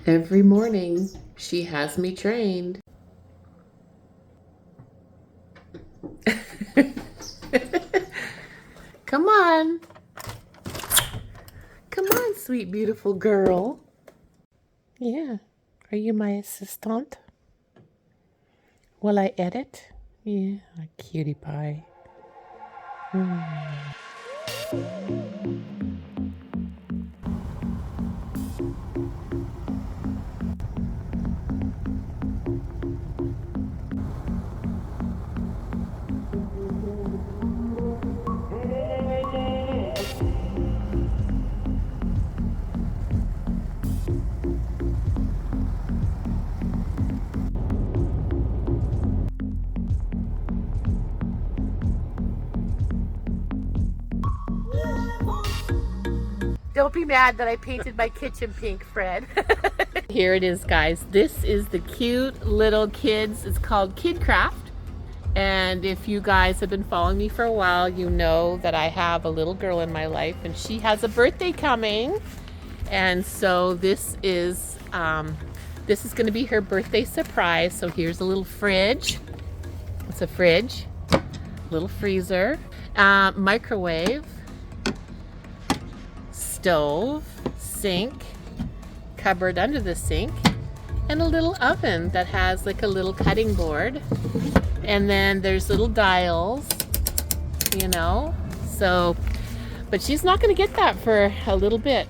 Every morning, she has me trained. Come on. Come on, sweet, beautiful girl. Yeah. Are you my assistant? Will I edit? Yeah, a cutie pie. Don't be mad that I painted my kitchen pink, Fred. Here it is, guys. This is the cute little kids. It's called Kid Craft. And if you guys have been following me for a while, you know that I have a little girl in my life and she has a birthday coming. And so this is going to be her birthday surprise. So here's a little fridge. It's a fridge, little freezer, microwave, stove, sink, cupboard under the sink, and a little oven that has like a little cutting board. And then there's little dials, you know. So, but she's not going to get that for a little bit.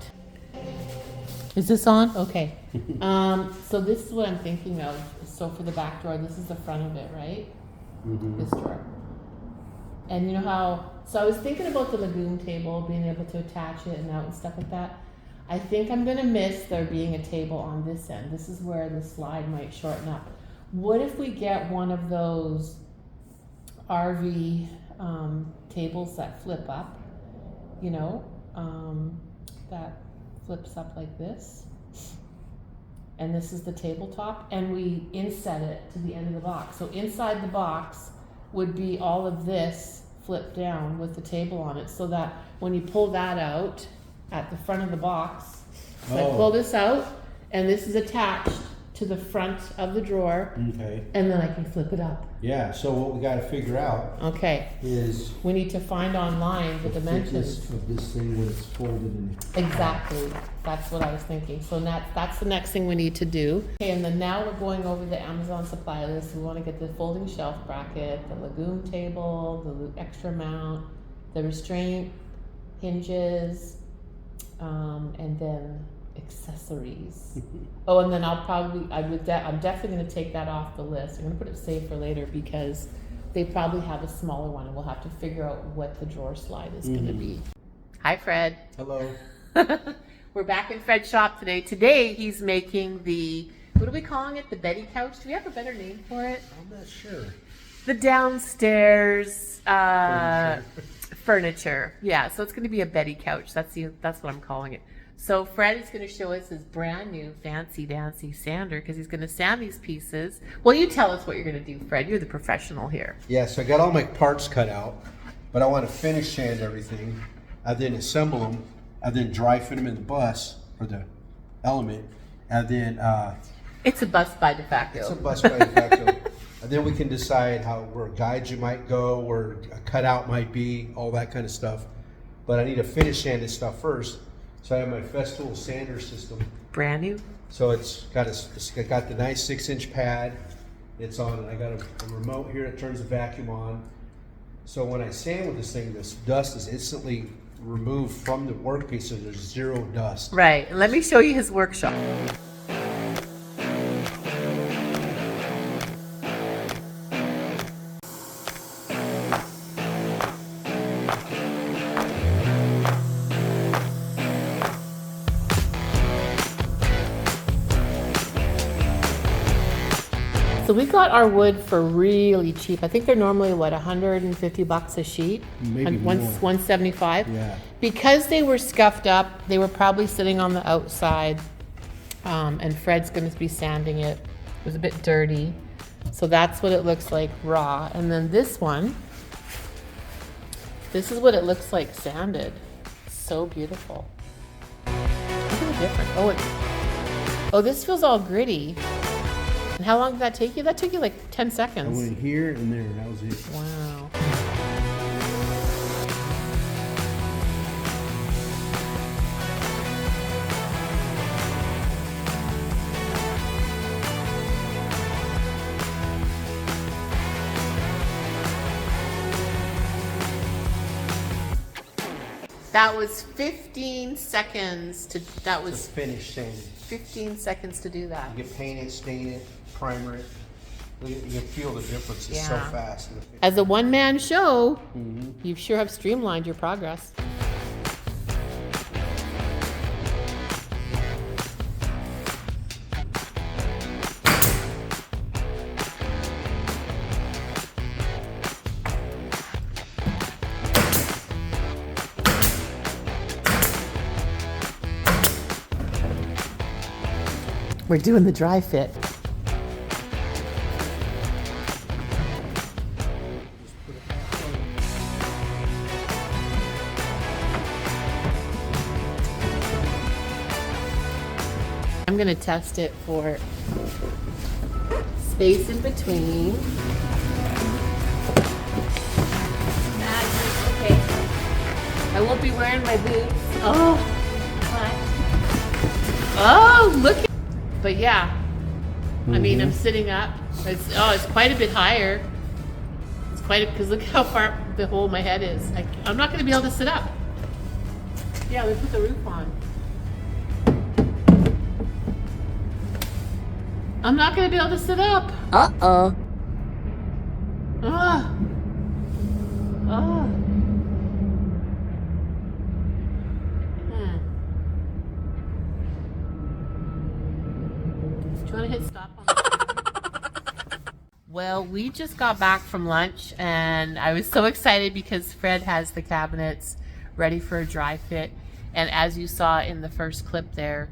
Is this on? Okay. So this is what I'm thinking of. So for the back door, this is the front of it, right? Mm-hmm. This drawer. And you know how, so I was thinking about the legume table, being able to attach it and out and stuff like that. I think I'm gonna miss there being a table on this end. This is where the slide might shorten up. What if we get one of those RV tables that flip up, you know, that flips up like this? And this is the tabletop, and we inset it to the end of the box. So inside the box would be all of this flipped down with the table on it, so that when you pull that out at the front of the box, so I pull this out, and this is attached to the front of the drawer. Okay. And then I can flip it up. Yeah, so what we gotta figure out is we need to find online the dimensions of this thing when it's folded in. Exactly. That's what I was thinking. So that's the next thing we need to do. Okay, and then now we're going over the Amazon supply list. We want to get the folding shelf bracket, the legume table, the extra mount, the restraint hinges, and then accessories. Oh, and then I'm definitely going to take that off the list. I'm going to put it safe for later because they probably have a smaller one, and we'll have to figure out what the drawer slide is going to be. Hi, Fred. Hello. We're back in Fred's shop today. Today he's making the, what are we calling it? The Betty couch? Do we have a better name for it? I'm not sure. The downstairs furniture. Yeah, so it's going to be a Betty couch. That's what I'm calling it. So Fred is going to show us his brand new fancy dancy sander because he's going to sand these pieces. Well, you tell us what you're going to do, Fred. You're the professional here. Yeah, so I got all my parts cut out, but I want to finish sand everything. I then assemble them, and then dry fit them in the bus or the element, and then it's a bus by de facto. It's a bus by de facto. And then we can decide where guides you might go, where a cutout might be, all that kind of stuff. But I need to finish sand this stuff first. So I have my Festool sander system. Brand new. So it's got the nice 6-inch pad. It's on, and I got a remote here that turns the vacuum on. So when I sand with this thing, this dust is instantly removed from the workpiece, so there's zero dust. Right. Let me show you his workshop. So we got our wood for really cheap. I think they're normally, what, $150 a sheet? Maybe more. 175. Yeah. Because they were scuffed up, they were probably sitting on the outside, and Fred's going to be sanding it. It was a bit dirty. So that's what it looks like raw. And then this one, this is what it looks like sanded. So beautiful. Look at the difference. Oh, this feels all gritty. And how long did that take you? That took you like 10 I seconds. went here and there, and that was it. Wow. That was 15 seconds that To was finish sanding. 15 seconds to do that. You can paint it, stain it, primer it. You can feel the difference. It's so Yeah. fast. As a one-man show, you sure have streamlined your progress. We're doing the dry fit. I'm gonna test it for space in between. Okay. I won't be wearing my boots. Oh, oh, look. But yeah, I mean, I'm sitting up. It's quite a bit higher. It's quite because look how far the hole in my head is. I'm not gonna be able to sit up. Yeah, we put the roof on. I'm not gonna be able to sit up. Uh-oh. Ah. Ah. Do you want to hit stop on that? Well, we just got back from lunch and I was so excited because Fred has the cabinets ready for a dry fit. And as you saw in the first clip there,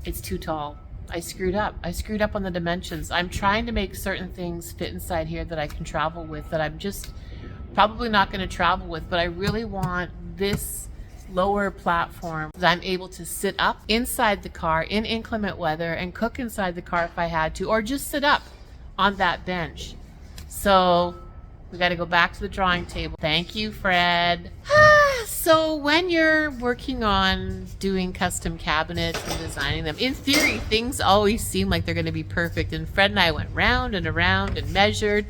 it's too tall. I screwed up. I screwed up on the dimensions. I'm trying to make certain things fit inside here that I can travel with, that I'm just probably not going to travel with, but I really want this lower platform that I'm able to sit up inside the car in inclement weather and cook inside the car if I had to, or just sit up on that bench. So we got to go back to the drawing table. Thank you, Fred. So when you're working on doing custom cabinets and designing them, in theory, things always seem like they're going to be perfect. And Fred and I went round and around and measured.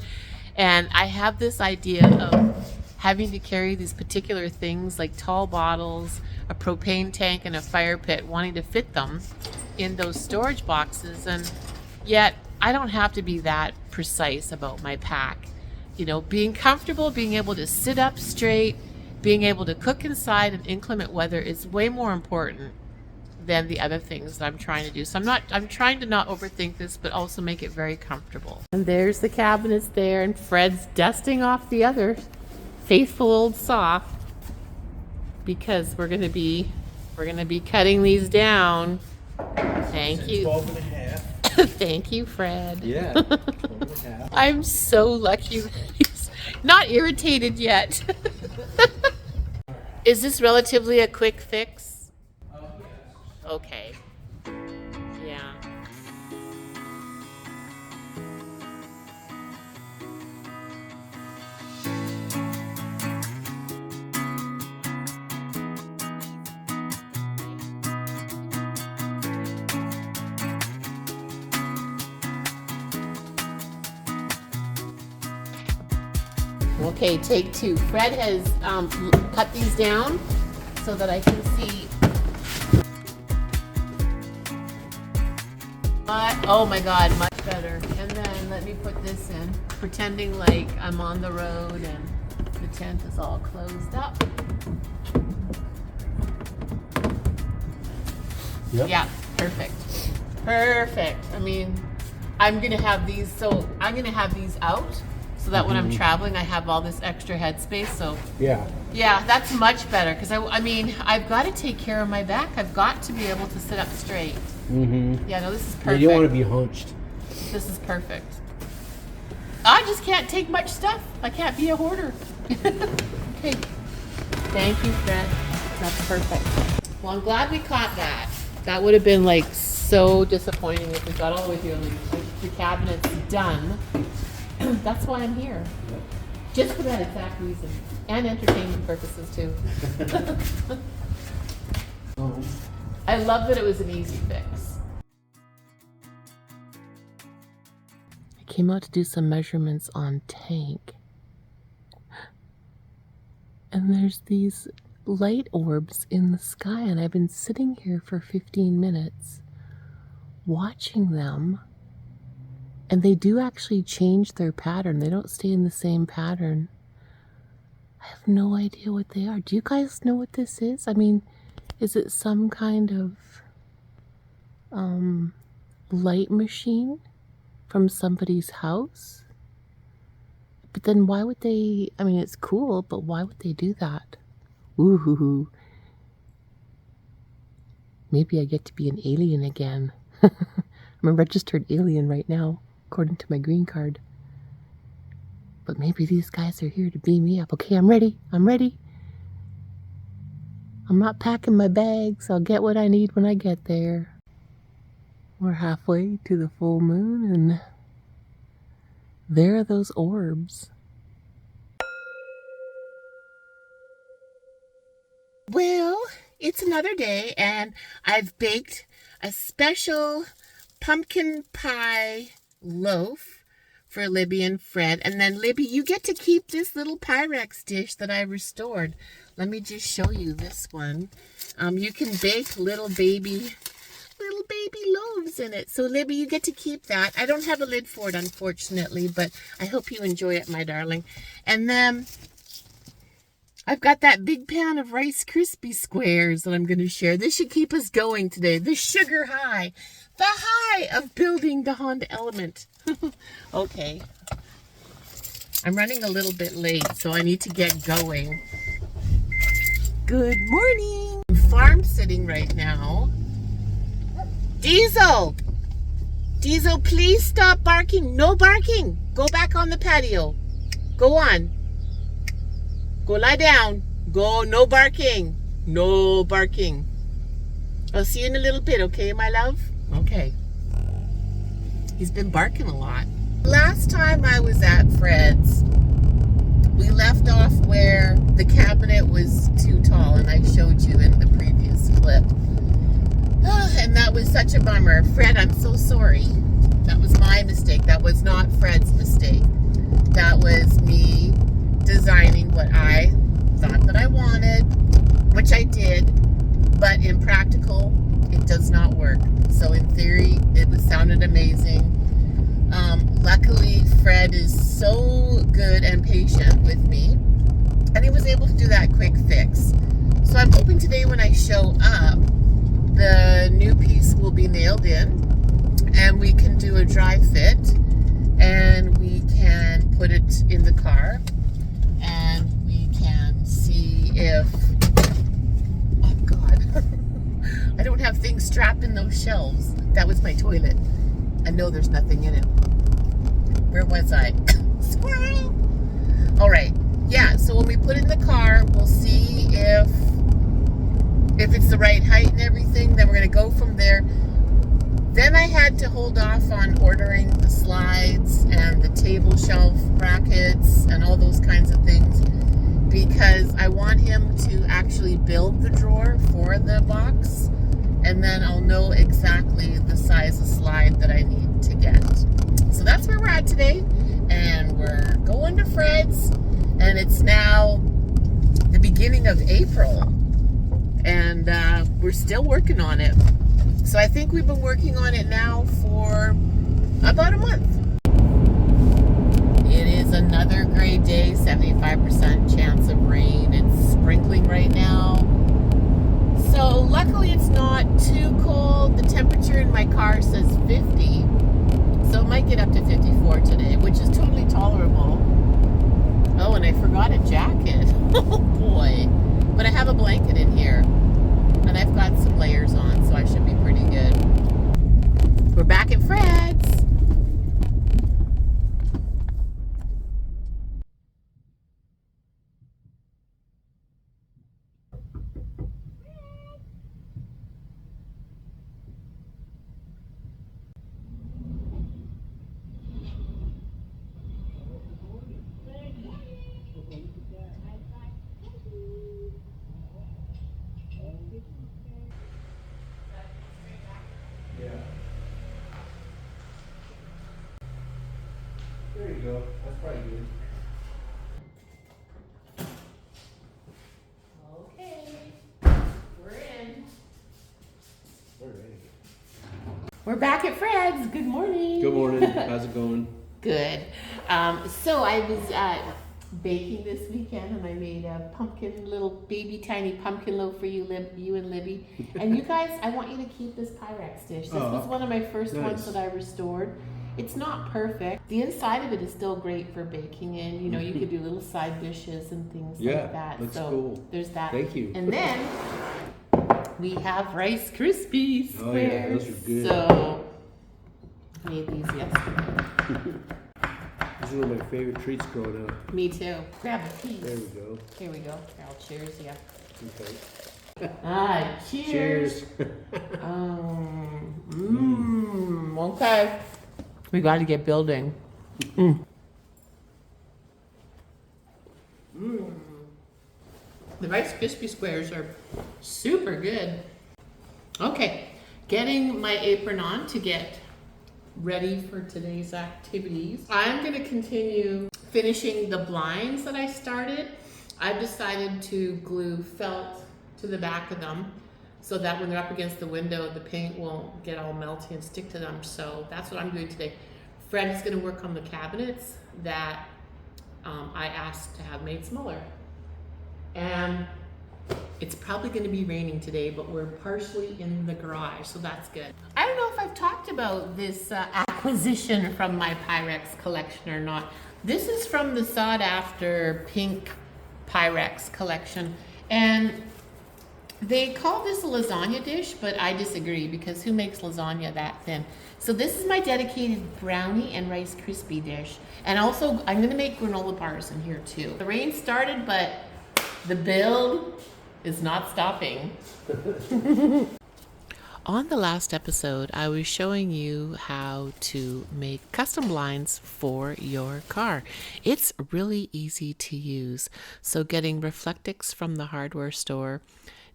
And I have this idea of having to carry these particular things like tall bottles, a propane tank, and a fire pit, wanting to fit them in those storage boxes. And yet I don't have to be that precise about my pack. You know, being comfortable, being able to sit up straight, being able to cook inside in inclement weather is way more important than the other things that I'm trying to do. So I'm trying to not overthink this, but also make it very comfortable. And there's the cabinets there, and Fred's dusting off the other faithful old saw because we're gonna be cutting these down. Thank you. 12 and a half. Thank you, Fred. Yeah. 12 and a half. I'm so lucky that he's not irritated yet. Is this relatively a quick fix? Okay. Yeah. Okay, take two. Fred has cut these down so that I can see. Oh my God, much better. And then let me put this in, pretending like I'm on the road and the tent is all closed up. Yep. Yeah, perfect. Perfect. I mean, I'm gonna have these out so that when I'm traveling, I have all this extra headspace. So Yeah. yeah, that's much better because I mean, I've got to take care of my back. I've got to be able to sit up straight. Yeah, no, this is perfect. You don't want to be hunched. This is perfect. I just can't take much stuff. I can't be a hoarder. Okay. Thank you, Fred. That's perfect. Well, I'm glad we caught that. That would have been like so disappointing if we got all the way through and the cabinet's done. That's why I'm here. Just for that exact reason. And entertainment purposes too. I love that it was an easy fix. I came out to do some measurements on tank. And there's these light orbs in the sky, and I've been sitting here for 15 minutes watching them, and they do actually change their pattern. They don't stay in the same pattern. I have no idea what they are. Do you guys know what this is? I mean, is it some kind of light machine from somebody's house? But then why would they, I mean, it's cool, but why would they do that? Ooh, maybe I get to be an alien again. I'm a registered alien right now, according to my green card. But maybe these guys are here to beam me up. Okay, I'm ready. I'm ready. I'm not packing my bags. I'll get what I need when I get there. We're halfway to the full moon, and there are those orbs. Well, it's another day, and I've baked a special pumpkin pie loaf for Libby and Fred. And then, Libby, you get to keep this little Pyrex dish that I restored. Let me just show you this one. You can bake little baby loaves in it. So, Libby, you get to keep that. I don't have a lid for it, unfortunately, but I hope you enjoy it, my darling. And then I've got that big pan of Rice Krispie squares that I'm going to share. This should keep us going today. The sugar high. The high of building the HondaElement. Okay. I'm running a little bit late, so I need to get going. Good morning. I'm farm sitting right now. Diesel! Diesel, please stop barking. No barking. Go back on the patio. Go on. Go lie down. Go, no barking. No barking. I'll see you in a little bit, okay, my love? Okay. He's been barking a lot. Last time I was at Fred's, we left off where the cabinet was too tall, and I showed you in the previous clip. And that was such a bummer. Fred, I'm so sorry. That was my mistake. That was not Fred's mistake. That was me designing what I thought that I wanted, which I did, but in practical, it does not work. So in theory, it sounded amazing. Luckily, Fred is so good and patient with me, and he was able to do that quick fix. So I'm hoping today when I show up, the new piece will be nailed in, and we can do a dry fit, and we can put it in the car, and we can see if, oh God, I don't have things strapped in those shelves. That was my toilet. I know there's nothing in it. Where was I? Squirrel! All right, yeah, so when we put it in the car, we'll see if it's the right height and everything. Then we're gonna go from there. Then I had to hold off on ordering the slides and the table shelf brackets and all those kinds of things, because I want him to actually build the drawer for the box, and then I'll know exactly the size of slide that I need to get. So that's where we're at today, and we're going to Fred's, and it's now the beginning of April, and we're still working on it. So I think we've been working on it now for about a month. It is another great day, 75% chance of rain. It's sprinkling right now. So luckily it's not too cold. The temperature in my car says 50. So it might get up to 54 today, which is totally tolerable. Oh, and I forgot a jacket. Oh boy. But I have a blanket in here. And I've got some layers on, so I should be pretty good. We're back at Fred's. go. That's probably good. Okay, we're in. All right. We're back at Fred's. Good morning. Good morning. How's it going? Good. So I was baking this weekend, and I made a little baby tiny pumpkin loaf for you, you and Libby. And you guys, I want you to keep this Pyrex dish. This was one of my first ones that I restored. It's not perfect. The inside of it is still great for baking in. You know, you could do little side dishes and things like that. That's so cool. There's that. Thank you. And then we have Rice Krispies squares. Oh yeah, those are good. So I made these yesterday. These are one of my favorite treats growing up. Me too. Grab a piece. There we go. Here we go. Here, I'll cheers you. Okay. Cheers. Okay. We got to get building. The Rice Krispie squares are super good. Okay, getting my apron on to get ready for today's activities. I'm going to continue finishing the blinds that I started. I've decided to glue felt to the back of them so that when they're up against the window, the paint won't get all melty and stick to them. So that's what I'm doing today. Fred is going to work on the cabinets that I asked to have made smaller. And it's probably going to be raining today, but we're partially in the garage, so that's good. I don't know if I've talked about this acquisition from my Pyrex collection or not. This is from the sought after pink Pyrex collection, and they call this a lasagna dish, but I disagree because who makes lasagna that thin? So this is my dedicated brownie and Rice Krispie dish. And also I'm gonna make granola bars in here too. The rain started, but the build is not stopping. On the last episode, I was showing you how to make custom blinds for your car. It's really easy to use. So getting Reflectix from the hardware store,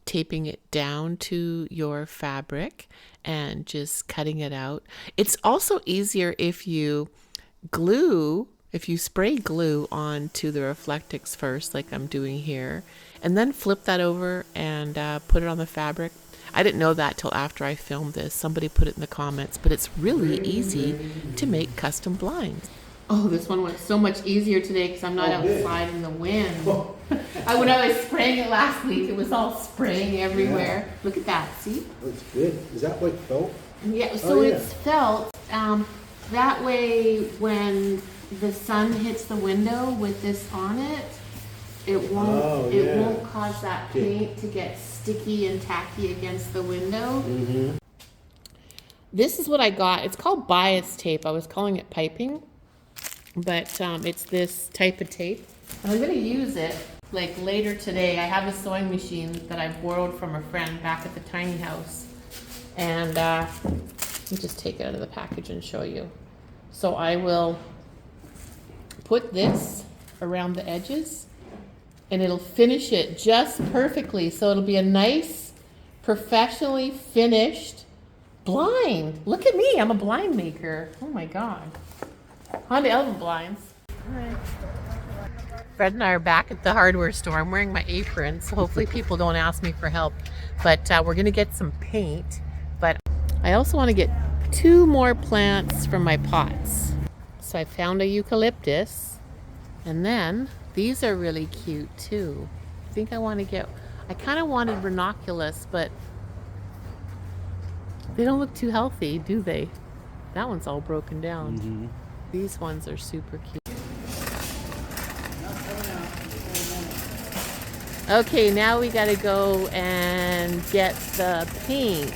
taping it down to your fabric and just cutting it out. It's also easier if you spray glue onto the Reflectix first, like I'm doing here, and then flip that over and put it on the fabric. I didn't know that till after I filmed this. Somebody put it in the comments, but it's really easy to make custom blinds. Oh, this one went so much easier today because I'm not outside in the wind. When I was spraying it last week, it was all spraying everywhere. Yeah. Look at that, see? That's good. Is that like felt? Yeah, so it's felt. That way, when the sun hits the window with this on it, it won't cause that paint to get sticky and tacky against the window. Mm-hmm. This is what I got. It's called bias tape. I was calling it piping, but it's this type of tape. And I'm going to use it like later today. I have a sewing machine that I borrowed from a friend back at the tiny house. And let me just take it out of the package and show you. So I will put this around the edges and it'll finish it just perfectly. So it'll be a nice, professionally finished blind. Look at me, I'm a blind maker. Oh my God. HondaElement blinds. All right. Fred and I are back at the hardware store. I'm wearing my apron, so hopefully people don't ask me for help. But we're gonna get some paint. But I also wanna get 2 more plants from my pots. So I found a eucalyptus, and then these are really cute too. I think I kind of wanted ranunculus, but they don't look too healthy, do they? That one's all broken down. Mm-hmm. These ones are super cute. Okay, now we gotta go and get the paint.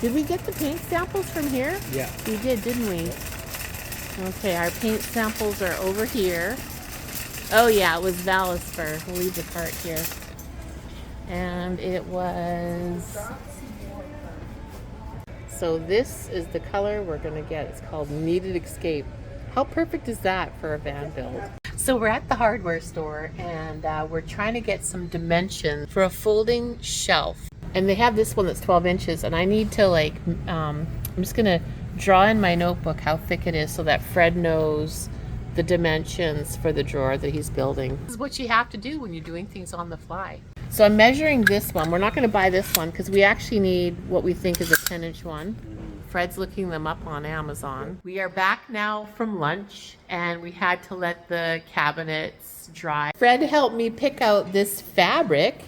Did we get the paint samples from here? Yeah. We did, didn't we? Okay, our paint samples are over here. Oh yeah, it was Valisper. We'll leave the cart here. And it was... So this is the color we're gonna get. It's called Needed Escape. How perfect is that for a van build? So we're at the hardware store and we're trying to get some dimensions for a folding shelf. And they have this one that's 12 inches and I need to I'm just gonna draw in my notebook how thick it is so that Fred knows the dimensions for the drawer that he's building. This is what you have to do when you're doing things on the fly. So I'm measuring this one. We're not going to buy this one because we actually need what we think is a 10-inch one. Fred's looking them up on Amazon. We are back now from lunch and we had to let the cabinets dry. Fred helped me pick out this fabric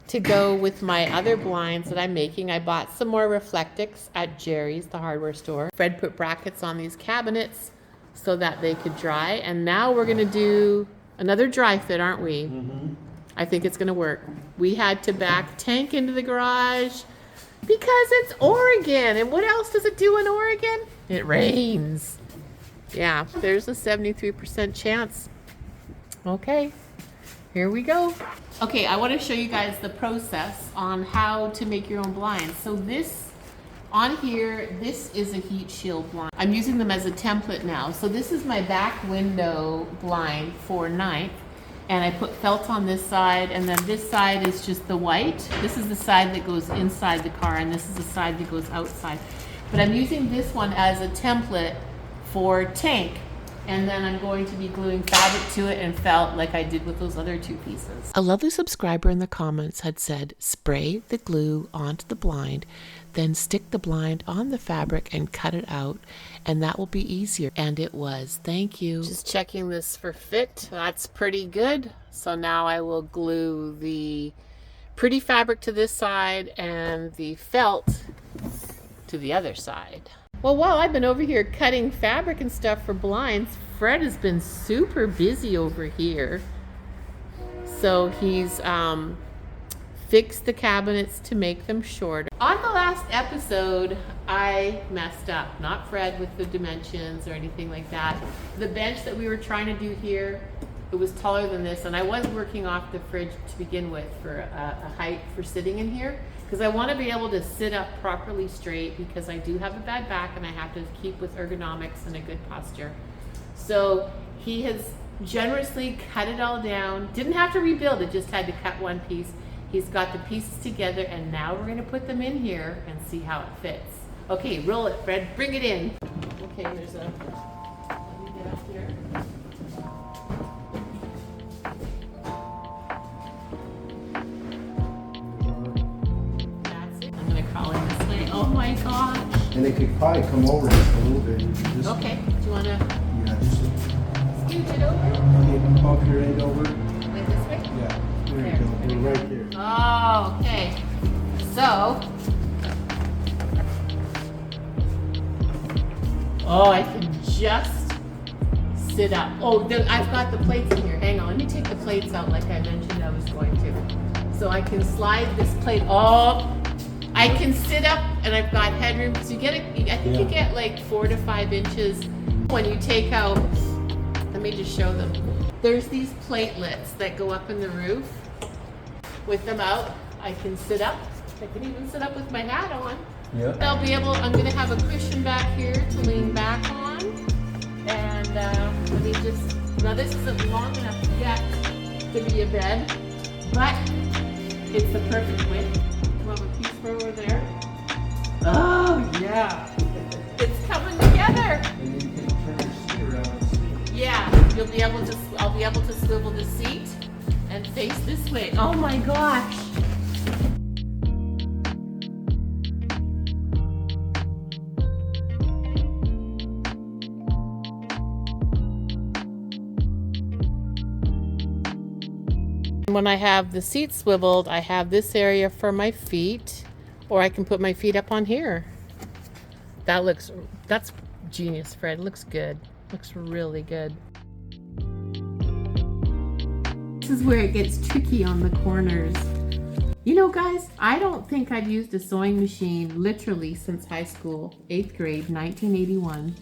to go with my other blinds that I'm making. I bought some more Reflectix at Jerry's, the hardware store. Fred put brackets on these cabinets so that they could dry. And now we're gonna do another dry fit, aren't we? Mm-hmm. I think it's gonna work. We had to back tank into the garage because it's Oregon. And what else does it do in Oregon? It rains. Yeah, there's a 73% chance. Okay, here we go. Okay, I want to show you guys the process on how to make your own blinds. So this, on here, this is a heat shield blind. I'm using them as a template now. So this is my back window blind for 9th. And I put felt on this side, and then this side is just the white. This is the side that goes inside the car, and this is the side that goes outside. But I'm using this one as a template for tank, and then I'm going to be gluing fabric to it and felt like I did with those other two pieces. A lovely subscriber in the comments had said, spray the glue onto the blind, then stick the blind on the fabric and cut it out, and that will be easier. And it was. Thank you. Just checking this for fit. That's pretty good. So now I will glue the pretty fabric to this side and the felt to the other side. Well, while I've been over here cutting fabric and stuff for blinds, Fred has been super busy over here. So he's fixed the cabinets to make them shorter. On the last episode, I messed up, not Fred with the dimensions or anything like that. The bench that we were trying to do here, it was taller than this, and I was working off the fridge to begin with for a height for sitting in here, because I want to be able to sit up properly straight, because I do have a bad back and I have to keep with ergonomics and a good posture. So he has generously cut it all down. Didn't have to rebuild it, just had to cut one piece. He's got the pieces together, and now we're going to put them in here and see how it fits. Okay, roll it, Fred. Bring it in. Okay, there's a... Let me get up here. That's it. I'm going to crawl in this way. Oh my gosh. And it could probably come over just a little bit. Just, okay, do you want to... Yeah, just... Scooch it over? Okay, bump your end over. Like this way? Yeah, there you go. We're right there. Oh, okay. So... Oh, I can just sit up. Oh, I've got the plates in here. Hang on, let me take the plates out like I mentioned I was going to. So I can slide this plate. Oh, I can sit up, and I've got headroom. So you get I think you get like 4 to 5 inches when you take out. Let me just show them. There's these platelets that go up in the roof. With them out, I can sit up. I can even sit up with my hat on. Yep. I'm gonna have a cushion back here to lean back on. And let me just, now this isn't long enough yet to be a bed, but it's the perfect width. We'll have a piece for over there. Oh yeah, it's coming together. And you can turn your seat around and see. Yeah, I'll be able to swivel the seat and face this way. Oh my gosh. When I have the seat swiveled, I have this area for my feet, or I can put my feet up on here. That's genius, Fred. Looks good. Looks really good. This is where it gets tricky on the corners. You know, guys, I don't think I've used a sewing machine literally since high school, 8th grade, 1981.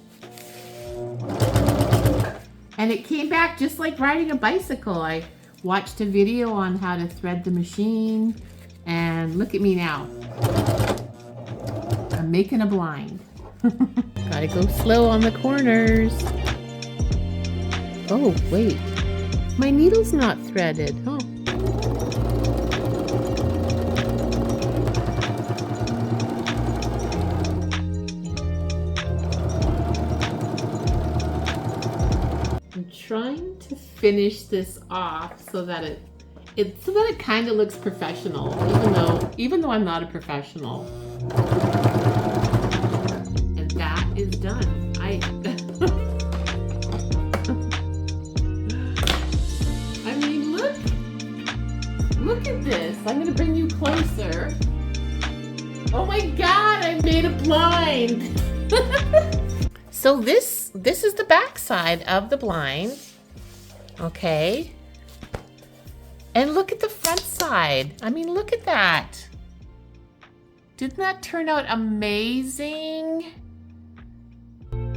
And it came back just like riding a bicycle. I watched a video on how to thread the machine, and look at me now. I'm making a blind. Gotta go slow on the corners. Oh, wait. My needle's not threaded. Oh. to finish this off so that it kind of looks professional, even though I'm not a professional. And that is done. I mean, look at this. I'm gonna bring you closer. Oh my God, I made a blind. So this is the back side of the blind. Okay. And look at the front side. I mean, look at that. Didn't that turn out amazing?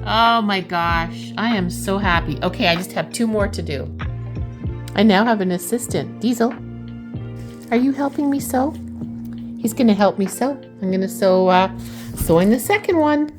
Oh my gosh, I am so happy. Okay, I just have 2 more to do. I now have an assistant. Diesel, are you helping me sew? He's gonna help me sew. I'm gonna sewing the second one.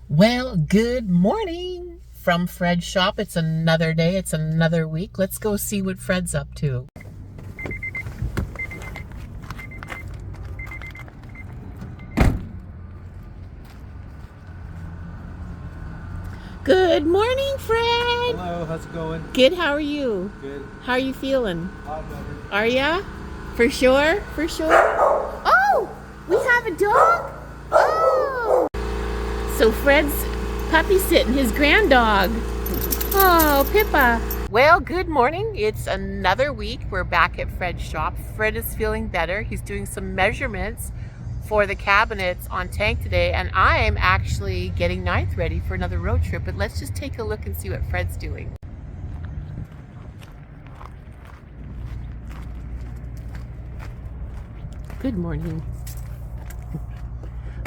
Well, good morning from Fred's shop. It's another day, it's another week. Let's go see what Fred's up to. Good morning, Fred. Hello, how's it going? Good, how are you? Good. How are you feeling? A lot better. Are ya? For sure? For sure? Oh, we have a dog? Oh! So Fred's puppy sitting, his grand dog. Oh, Pippa. Well, good morning. It's another week. We're back at Fred's shop. Fred is feeling better. He's doing some measurements for the cabinets on tank today, and I'm actually getting Ninth ready for another road trip. But let's just take a look and see what Fred's doing. Good morning.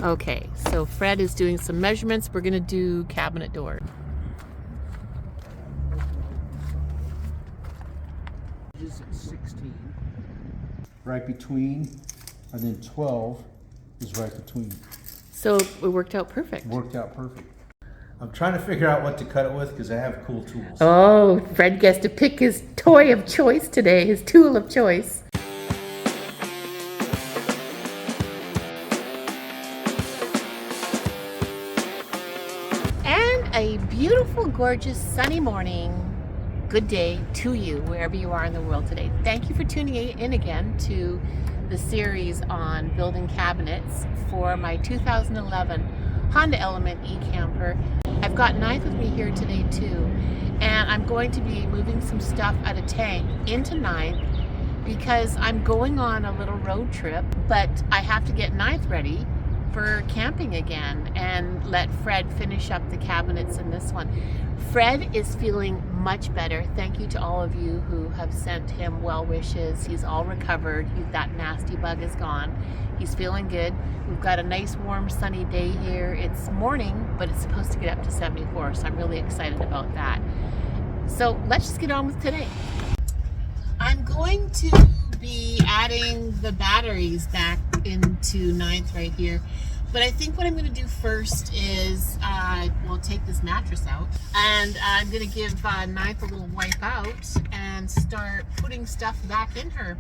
Okay, so Fred is doing some measurements. We're gonna do cabinet door. This is 16. Right between, and then 12 is right between. So it worked out perfect. Worked out perfect. I'm trying to figure out what to cut it with because I have cool tools. Oh, Fred gets to pick his toy of choice today, his tool of choice. A beautiful, gorgeous, sunny morning. Good day to you, wherever you are in the world today. Thank you for tuning in again to the series on building cabinets for my 2011 HondaElement e-camper. I've got Ninth with me here today too, and I'm going to be moving some stuff out of tank into Ninth because I'm going on a little road trip, but I have to get Ninth ready for camping again and let Fred finish up the cabinets in this one. Fred is feeling much better. Thank you to all of you who have sent him well wishes. He's all recovered. That nasty bug is gone. He's feeling good. We've got a nice warm sunny day here. It's morning, but it's supposed to get up to 74, so I'm really excited about that. So let's just get on with today. I'm going to be adding the batteries back into Ninth right here. But I think what I'm going to do first is we'll take this mattress out, and I'm going to give Ninth a little wipe out and start putting stuff back in her.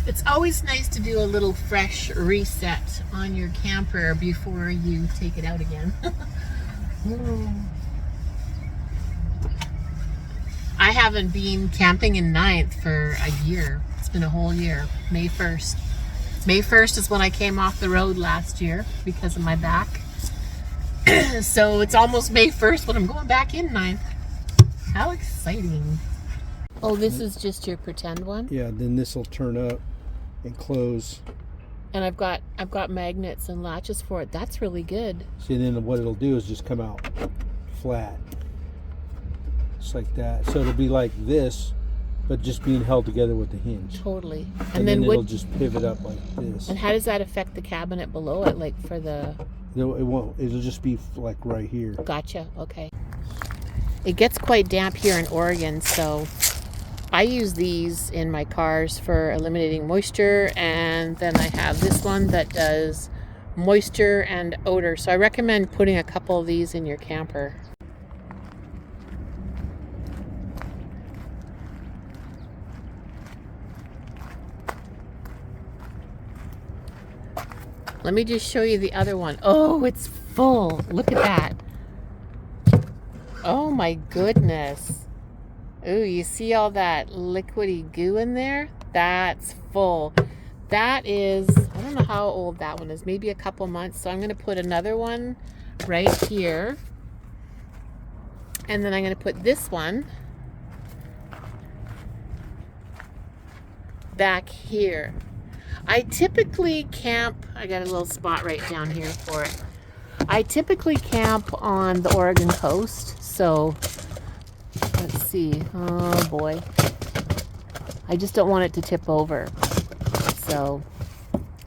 It's always nice to do a little fresh reset on your camper before you take it out again. I haven't been camping in Ninth for a year. It's been a whole year. May 1st. May 1st is when I came off the road last year because of my back. So it's almost May 1st when I'm going back in Ninth. How exciting. Oh, this is just your pretend one? Yeah, then this will turn up and close. And I've got magnets and latches for it. That's really good. See, then what it'll do is just come out flat. Just like that. So it'll be like this, but just being held together with the hinge. Totally. And then it'll just pivot up like this. And how does that affect the cabinet below it, like for the... It won't. It'll just be like right here. Gotcha. Okay. It gets quite damp here in Oregon, so I use these in my cars for eliminating moisture, and then I have this one that does moisture and odor. So I recommend putting a couple of these in your camper. Let me just show you the other one. Oh, it's full. Look at that. Oh my goodness. Ooh, you see all that liquidy goo in there? That's full. That is, I don't know how old that one is, maybe a couple months. So I'm going to put another one right here. And then I'm going to put this one back here. I typically camp, I got a little spot right down here for it. I typically camp on the Oregon coast, so let's see. Oh boy. I just don't want it to tip over. So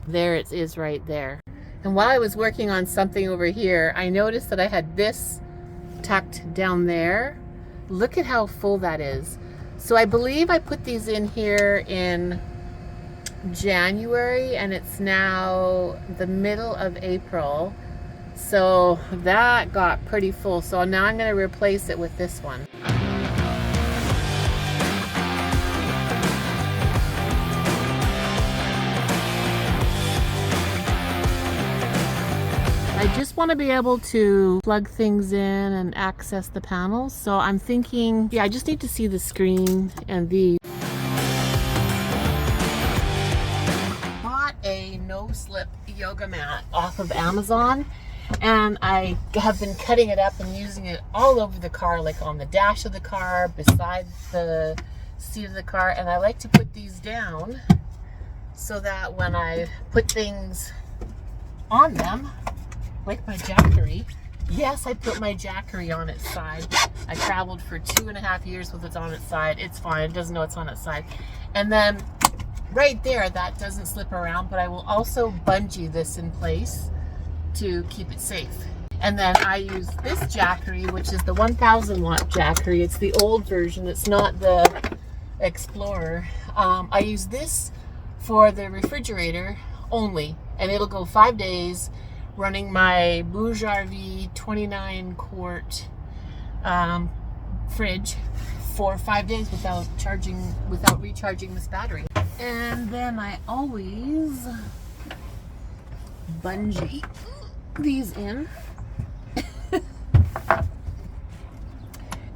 there it is right there. And while I was working on something over here, I noticed that I had this tucked down there. Look at how full that is. So I believe I put these in here in January, and it's now the middle of April. So that got pretty full. So now I'm going to replace it with this one. I just want to be able to plug things in and access the panels. So I'm thinking, yeah, I just need to see the screen and the... Bought a no-slip yoga mat off of Amazon, and I have been cutting it up and using it all over the car, like on the dash of the car, beside the seat of the car. And I like to put these down so that when I put things on them, like my Jackery. Yes, I put my Jackery on its side. I traveled for 2.5 years with it on its side. It's fine. It doesn't know it's on its side. And then right there, that doesn't slip around, but I will also bungee this in place to keep it safe. And then I use this Jackery, which is the 1000 watt Jackery. It's the old version. It's not the Explorer. I use this for the refrigerator only, and it'll go 5 days running my Bouge RV 29 quart fridge for 5 days without recharging this battery. And then I always bungee these in.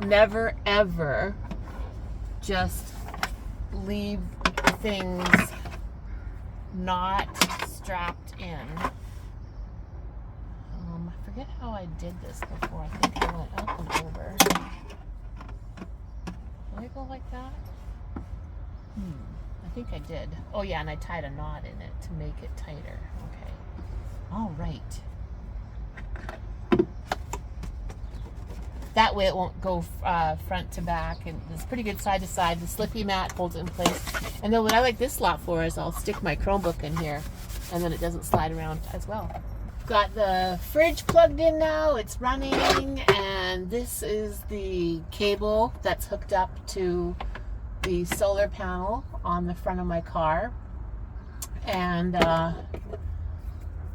Never ever just leave things not strapped in. I forget how I did this before. I think I went up and over. Did I go like that? I think I did. Oh yeah, and I tied a knot in it to make it tighter. Okay. All right. That way it won't go front to back, and it's pretty good side to side. The slippy mat holds it in place. And then what I like this lot for is I'll stick my Chromebook in here, and then it doesn't slide around as well. Got the fridge plugged in now, it's running, and this is the cable that's hooked up to the solar panel on the front of my car. And the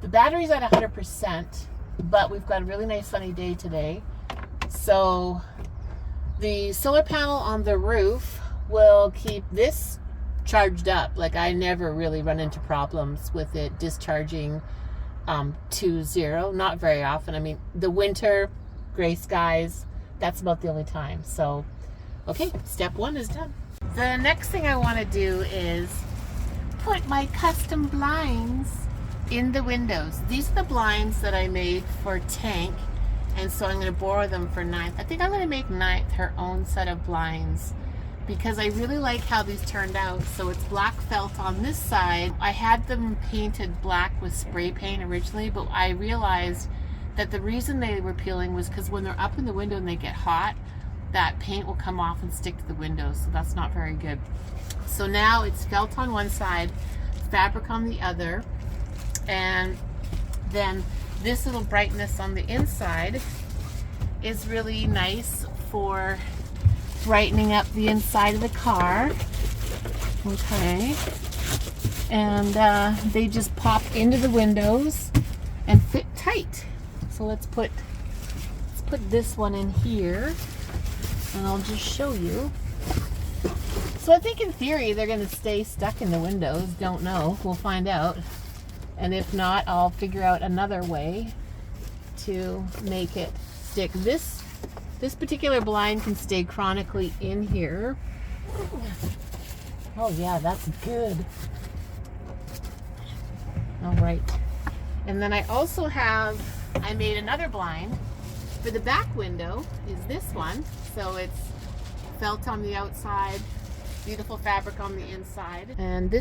battery's at 100%, but we've got a really nice sunny day today. So the solar panel on the roof will keep this charged up. Like, I never really run into problems with it discharging to 0, not very often. I mean, the winter, gray skies, that's about the only time. So, okay, step 1 is done. The next thing I want to do is put my custom blinds in the windows. These are the blinds that I made for Tank, and so I'm going to borrow them for Ninth. I think I'm going to make Ninth her own set of blinds, because I really like how these turned out. So it's black felt on this side. I had them painted black with spray paint originally, but I realized that the reason they were peeling was because when they're up in the window and they get hot, that paint will come off and stick to the windows, so that's not very good. So now it's felt on one side, fabric on the other, and then this little brightness on the inside is really nice for brightening up the inside of the car. Okay, and they just pop into the windows and fit tight. So let's put this one in here, and I'll just show you. So I think in theory they're going to stay stuck in the windows. Don't know. We'll find out. And if not, I'll figure out another way to make it stick. This particular blind can stay chronically in here. Oh yeah, that's good. All right. And then I also I made another blind for the back window, is this one. So it's felt on the outside, beautiful fabric on the inside. And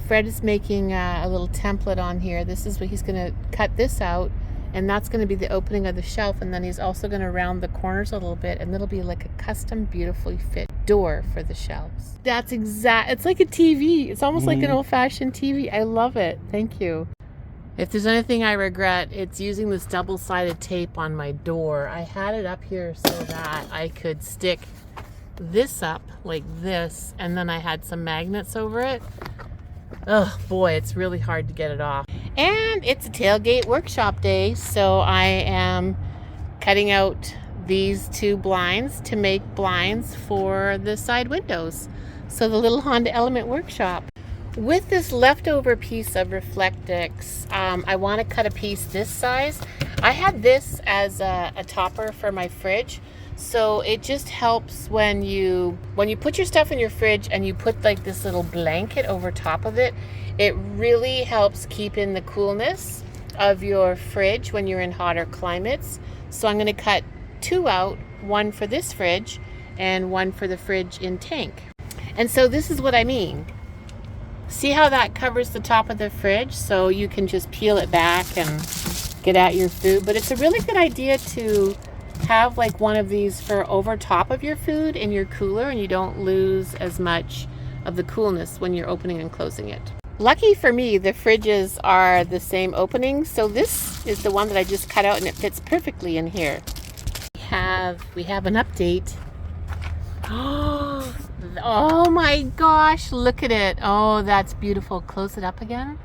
Fred is making a little template on here. This is what he's gonna cut this out, and that's gonna be the opening of the shelf. And then he's also gonna round the corners a little bit, and it'll be like a custom, beautifully fit door for the shelves. It's like a TV. It's almost like an old-fashioned TV. I love it. Thank you. If there's anything I regret, it's using this double-sided tape on my door. I had it up here so that I could stick this up like this, and then I had some magnets over it. Oh boy, it's really hard to get it off. And it's a tailgate workshop day, so I am cutting out these 2 blinds to make blinds for the side windows. So the little HondaElement workshop. With this leftover piece of Reflectix, I want to cut a piece this size. I had this as a topper for my fridge, so it just helps when you put your stuff in your fridge and you put like this little blanket over top of it. It really helps keep in the coolness of your fridge when you're in hotter climates. So I'm going to cut 2 out, one for this fridge and one for the fridge in tank. And so this is what I mean. See how that covers the top of the fridge, so you can just peel it back and get at your food. But it's a really good idea to have like one of these for over top of your food in your cooler, and you don't lose as much of the coolness when you're opening and closing it. Lucky for me, the fridges are the same opening, so this is the one that I just cut out and it fits perfectly in here. We have an update. Oh my gosh, look at it. Oh, that's beautiful. Close it up again.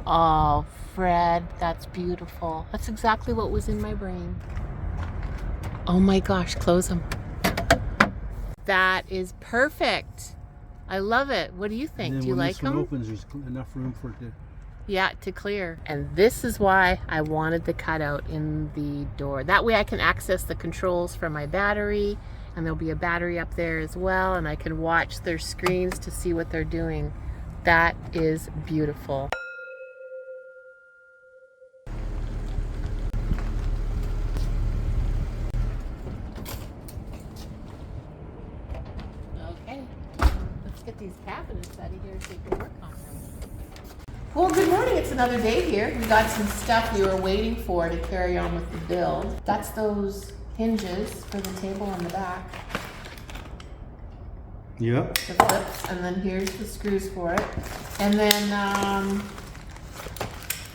Oh, Fred, that's beautiful. That's exactly what was in my brain. Oh my gosh, close them. That is perfect. I love it. What do you think? Do you like them? When this one opens, there's enough room for it to... Yeah, to clear. And this is why I wanted the cutout in the door. That way I can access the controls for my battery, and there'll be a battery up there as well, and I can watch their screens to see what they're doing. That is beautiful. Okay, let's get these cabinets out of here so you can work on them. Well, good morning. It's another day here. We got some stuff we were waiting for to carry on with the build. That's those hinges for the table on the back. Yep. The flips, and then here's the screws for it. And then I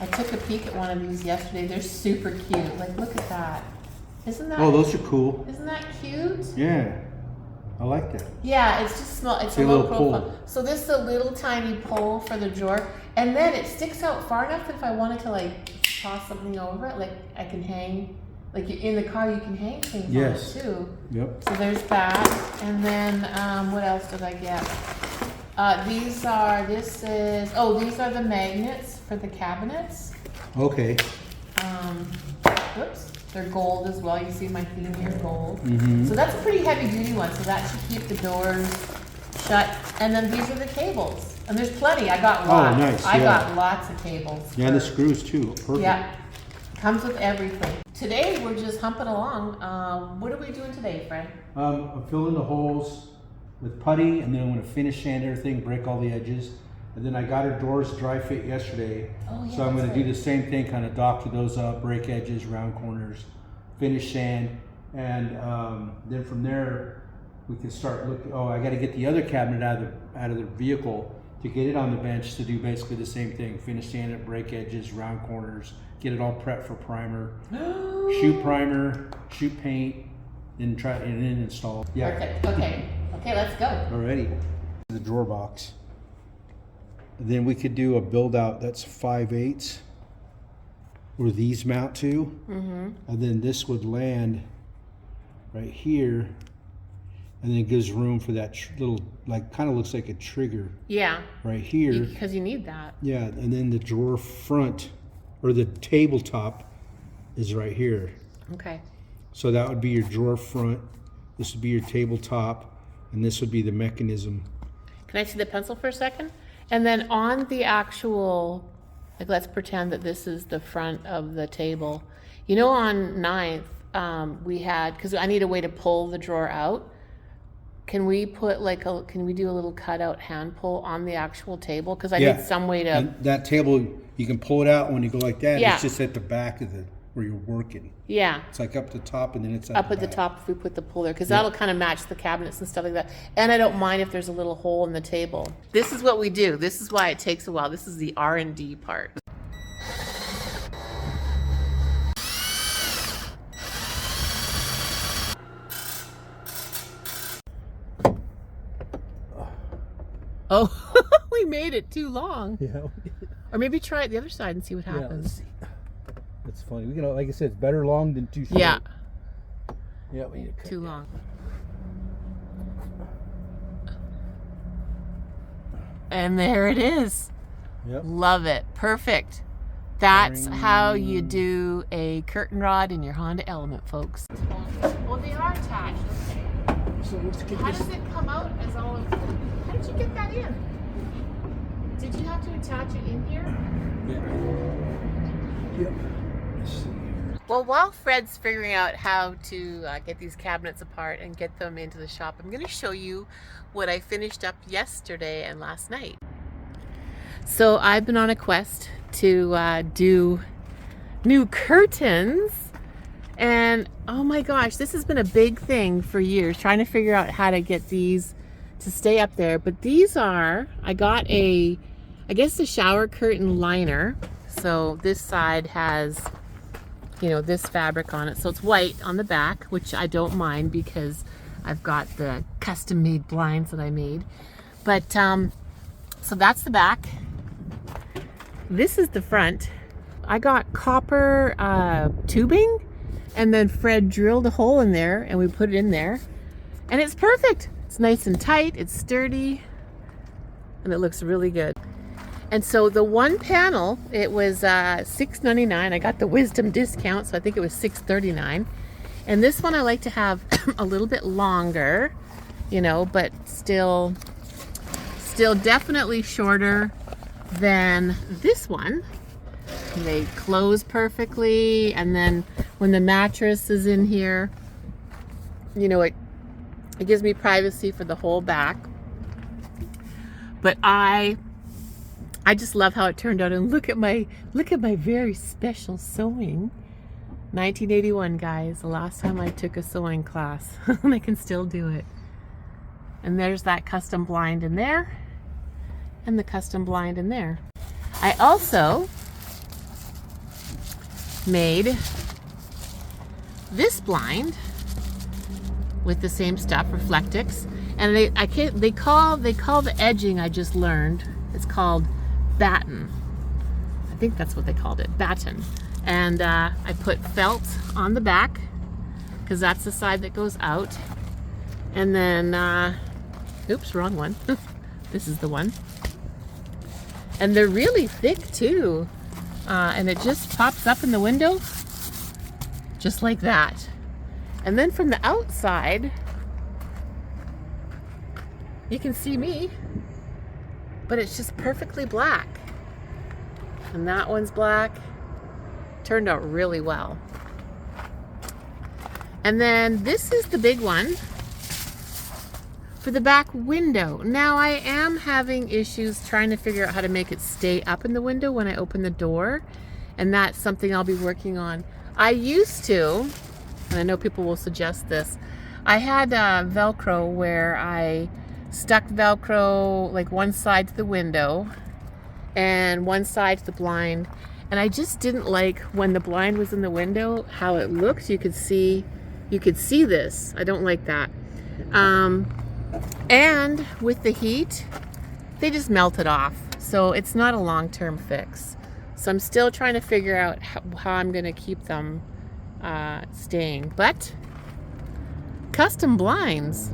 took a peek at one of these yesterday. They're super cute. Like, look at that. Isn't that? Oh, those are cool. Isn't that cute? Yeah, I like that. Yeah, it's just small. It's a low profile. So this is a little tiny pole for the drawer, and then it sticks out far enough that if I wanted to like toss something over it, like I can hang. Like in the car, you can hang things on it too. Yep. So there's that, and then what else did I get? These are the magnets for the cabinets. Okay. Whoops, they're gold as well. You see my theme here, gold. Mm-hmm. So that's a pretty heavy duty one. So that should keep the doors shut. And then these are the cables, and there's plenty. I got lots. Oh, nice. I got lots of cables. Yeah, and the screws too. Perfect. Yeah, comes with everything. Today we're just humping along. What are we doing today, Fred? I'm filling the holes with putty, and then I'm going to finish sand everything, break all the edges. And then I got her doors dry fit yesterday. Oh, yeah, so I'm going to right. do the same thing, kind of doctor those up, break edges, round corners, finish sand. And then from there, we can start looking. Oh, I got to get the other cabinet out of the vehicle to get it on the bench to do basically the same thing. Finish sand it, break edges, round corners, get it all prepped for primer. Shoot primer, shoot paint, and then install. Yeah. Perfect. Okay, let's go. Alrighty. The drawer box. And then we could do a build out that's 5/8 where these mount to. Mm-hmm. And then this would land right here. and then it gives room for that little, like, kind of looks like a trigger Yeah. right here. Because you need that. Yeah, and then the drawer front, or the tabletop, is right here. Okay. So that would be your drawer front. This would be your tabletop, and this would be the mechanism. Can I see the pencil for a second? And then on the actual, like, let's pretend that this is the front of the table. You know, on 9th, we had, because I need a way to pull the drawer out. Can we put like can we do a little cutout hand pull on the actual table? Because I need some way to. And that table, you can pull it out when you go like that. Yeah. It's just at the back of where you're working. Yeah. It's like up the top, and then it's Up at the top if we put the pull there, because that'll kind of match the cabinets and stuff like that. And I don't mind if there's a little hole in the table. This is what we do. This is why it takes a while. This is the R&D part. Oh, we made it too long. Yeah. Or maybe try it the other side and see what happens. That's funny. We can, like I said, it's better long than too short. Yeah. Yeah, we need to cut Too long. And there it is. Yep. Love it. Perfect. That's how you do a curtain rod in your HondaElement, folks. Well, they are attached. Okay. So let's get How this. does it come out as all of... How did you get that in? Did you have to attach it in here? Yeah. Yep. Let's see. Well, while Fred's figuring out how to get these cabinets apart and get them into the shop, I'm going to show you what I finished up yesterday and last night. So I've been on a quest to do new curtains, and oh my gosh, this has been a big thing for years, trying to figure out how to get these to stay up there. But these are, I got I guess a shower curtain liner. So this side has, you know, this fabric on it. So it's white on the back, which I don't mind because I've got the custom made blinds that I made. But so that's the back. This is the front. I got copper tubing, and then Fred drilled a hole in there and we put it in there, and it's perfect. It's nice and tight, it's sturdy, and it looks really good. And so the one panel, it was $6.99. I got the Wisdom discount, so I think it was $6.39. And this one I like to have a little bit longer, you know, but still definitely shorter than this one. They close perfectly, and then when the mattress is in here, you know, it gives me privacy for the whole back. But I just love how it turned out, and look at my very special sewing. 1981, guys, the last time I took a sewing class, and I can still do it. And there's that custom blind in there, and the custom blind in there. I also made this blind with the same stuff, Reflectix, and they call the edging, I just learned, it's called batten. I think that's what they called it, batten. And I put felt on the back because that's the side that goes out. And then, oops, wrong one. This is the one. And they're really thick too. And it just pops up in the window just like that. And then from the outside, you can see me, but it's just perfectly black. And that one's black. Turned out really well. And then this is the big one for the back window. Now I am having issues trying to figure out how to make it stay up in the window when I open the door, and that's something I'll be working on. I used to, and I know people will suggest this, I had Velcro where I stuck Velcro like one side to the window and one side to the blind, and I just didn't like when the blind was in the window how it looked. You could see this. I don't like that. And with the heat, they just melted off. So it's not a long-term fix. So I'm still trying to figure out how I'm going to keep them staying. But custom blinds